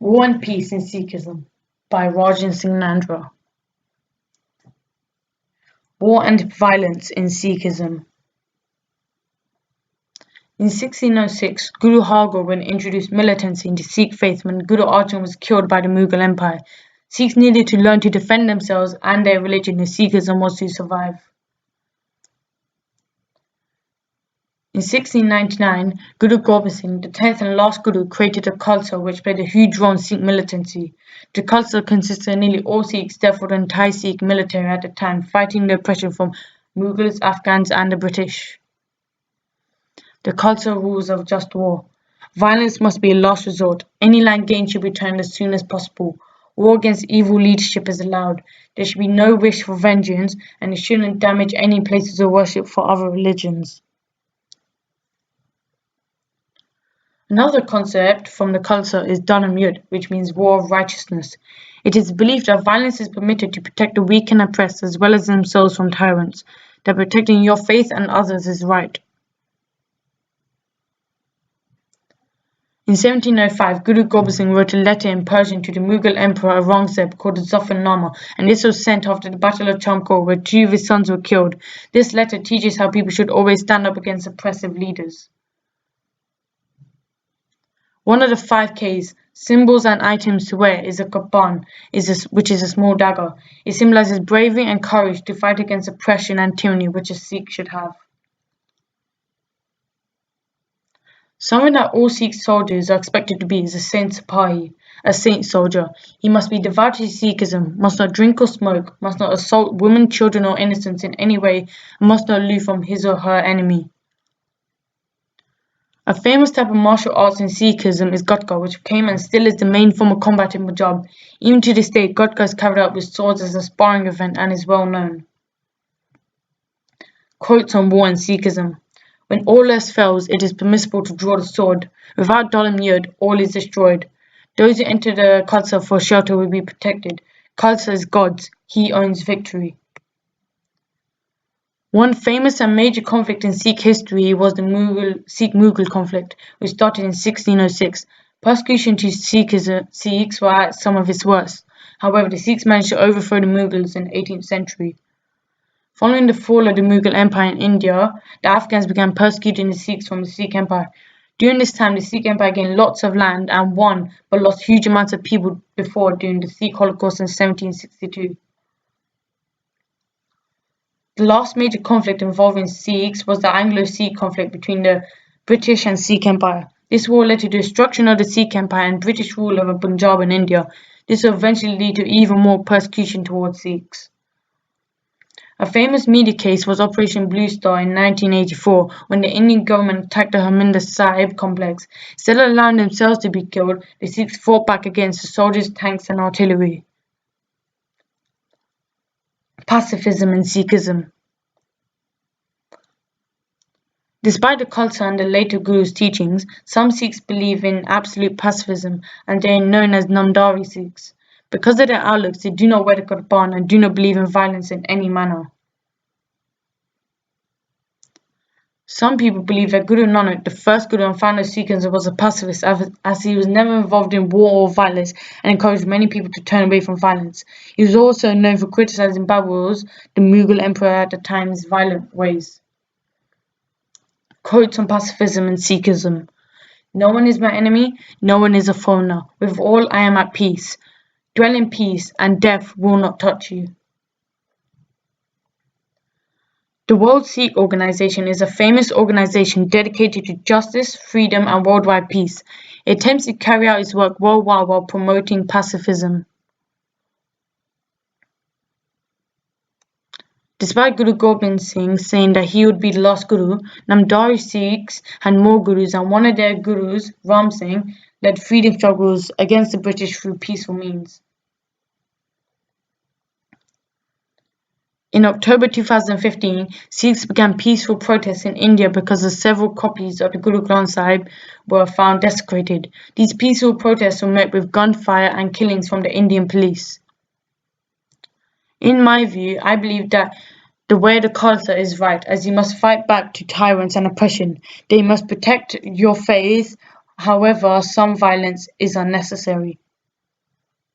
War and Peace in Sikhism by Rajan. War and Violence in Sikhism. In 1606, Guru Har Gobind introduced militancy into Sikh faith when Guru Arjan was killed by the Mughal Empire. Sikhs needed to learn to defend themselves and their religion if Sikhism was to survive. In 1699, Guru Gobind Singh, the 10th and last Guru, created a Khalsa which played a huge role in Sikh militancy. The Khalsa consisted of nearly all Sikhs, therefore the entire Sikh military at the time, fighting the oppression from Mughals, Afghans and the British. The Khalsa rules of just war. Violence must be a last resort. Any land gained should be returned as soon as possible. War against evil leadership is allowed. There should be no wish for vengeance, and it shouldn't damage any places of worship for other religions. Another concept from the Khalsa is Dhanam Yudh, which means war of righteousness. It is believed that violence is permitted to protect the weak and oppressed as well as themselves from tyrants, that protecting your faith and others is right. In 1705, Guru Gobind Singh wrote a letter in Persian to the Mughal Emperor Aurangzeb called the Zafarnama, and this was sent after the Battle of Chamkor, where 2 of his sons were killed. This letter teaches how people should always stand up against oppressive leaders. One of the 5 Ks, symbols and items to wear, is a kapan, which is a small dagger. It symbolizes bravery and courage to fight against oppression and tyranny, which a Sikh should have. Something that all Sikh soldiers are expected to be is a saint Sipahi, a saint soldier. He must be devout to Sikhism, must not drink or smoke, must not assault women, children or innocents in any way, and must not aloof from his or her enemy. A famous type of martial arts in Sikhism is Gatka, which became and still is the main form of combat in Punjab. Even to this day, Gatka is carried out with swords as a sparring event and is well known. Quotes on war in Sikhism. When all else fails, it is permissible to draw the sword. Without Dhanam Yudh, all is destroyed. Those who enter the Khalsa for shelter will be protected. Khalsa is God's. He owns victory. One famous and major conflict in Sikh history was the Sikh-Mughal conflict, which started in 1606. Persecution to Sikhs were at some of its worst. However, the Sikhs managed to overthrow the Mughals in the 18th century. Following the fall of the Mughal Empire in India, the Afghans began persecuting the Sikhs from the Sikh Empire. During this time, the Sikh Empire gained lots of land and won, but lost huge amounts of people before during the Sikh Holocaust in 1762. The last major conflict involving Sikhs was the Anglo-Sikh conflict between the British and Sikh Empire. This war led to the destruction of the Sikh Empire and British rule over Punjab and India. This will eventually lead to even more persecution towards Sikhs. A famous media case was Operation Blue Star in 1984, when the Indian government attacked the Harmandir Sahib complex. Instead of allowing themselves to be killed, the Sikhs fought back against the soldiers, tanks and artillery. Pacifism in Sikhism. Despite the Khalsa and the later Guru's teachings, some Sikhs believe in absolute pacifism, and they are known as Namdhari Sikhs. Because of their outlooks, they do not wear the kirpan and do not believe in violence in any manner. Some people believe that Guru Nanak, the first Guru and founder of Sikhism, was a pacifist as he was never involved in war or violence and encouraged many people to turn away from violence. He was also known for criticizing Babur, the Mughal emperor at the time's violent ways. Quotes on pacifism in Sikhism. No one is my enemy, no one is a foreigner. With all I am at peace. Dwell in peace, and death will not touch you. The World Sikh Organization is a famous organization dedicated to justice, freedom, and worldwide peace. It attempts to carry out its work worldwide while promoting pacifism. Despite Guru Gobind Singh saying that he would be the last Guru, Namdhari Sikhs had more Gurus, and one of their Gurus, Ram Singh, led freedom struggles against the British through peaceful means. In October 2015, Sikhs began peaceful protests in India because of several copies of the Guru Granth Sahib were found desecrated. These peaceful protests were met with gunfire and killings from the Indian police. In my view, I believe that the way the Khalsa is right, as you must fight back to tyrants and oppression. They must protect your faith, however, some violence is unnecessary.